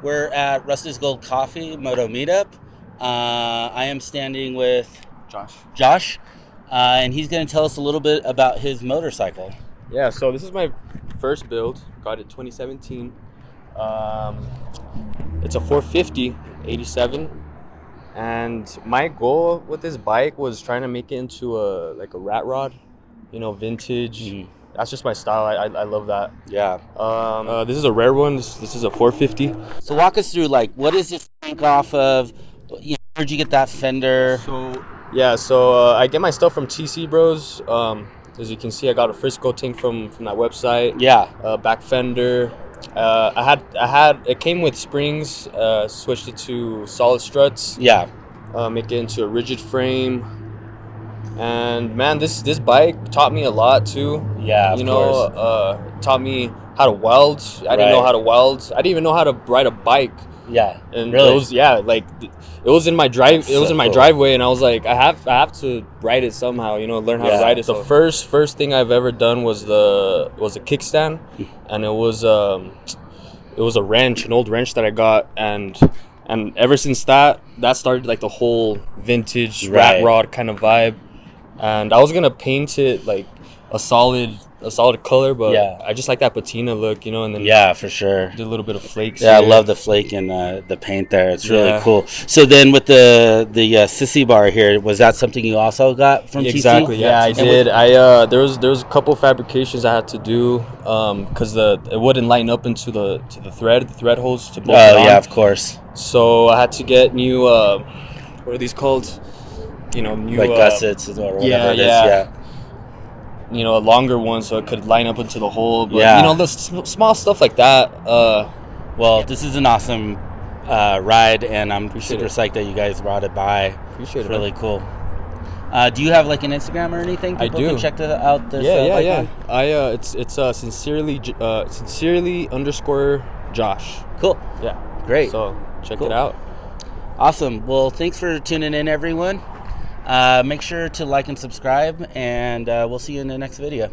We're at Rusty's Gold Coffee Moto Meetup. I am standing with Josh, and he's going to tell us a little bit about his motorcycle. Yeah, so this is my first build. Got it 2017. It's a 450 87, and my goal with this bike was trying to make it into a rat rod, vintage. Mm-hmm. That's just my style. I love that. Yeah. This is a rare one. This is a 450. So walk us through, what is this tank off of? Where'd you get that fender? So I get my stuff from TC Bros. As you can see, I got a Frisco tank from that website. Yeah. Back fender. It came with springs. Switched it to solid struts. Yeah. Make it into a rigid frame. And man, this bike taught me a lot too. Yeah, of course. Taught me how to weld. I didn't know how to weld. I didn't even know how to ride a bike. Yeah, and really? It was in my drive. It was in my driveway, and I was like, I have to ride it somehow. Learn how to ride it. The first thing I've ever done was a kickstand, and it was a wrench, an old wrench that I got, and ever since that started the whole vintage rat rod kind of vibe. And I was gonna paint it a solid color, but I just like that patina look, and then for sure. Did a little bit of flakes. Yeah, I love the flake and the paint there. It's really cool. So then with the sissy bar here, was that something you also got from TC? Exactly. Yeah, I did. There was a couple fabrications I had to do because it wouldn't line up into the thread holes to bolt it on. Yeah, of course. So I had to get new what are these called? New gussets or whatever it is. Yeah. A longer one so it could line up into the hole. But, the small stuff like that. Well, this is an awesome ride, and I'm super psyched that you guys brought it by. Appreciate it. Really cool. Do you have an Instagram or anything? People can check out this. Yeah. It's sincerely _Josh. Cool. Yeah. Great. So check it out. Awesome. Well, thanks for tuning in, everyone. Make sure to like and subscribe, and we'll see you in the next video.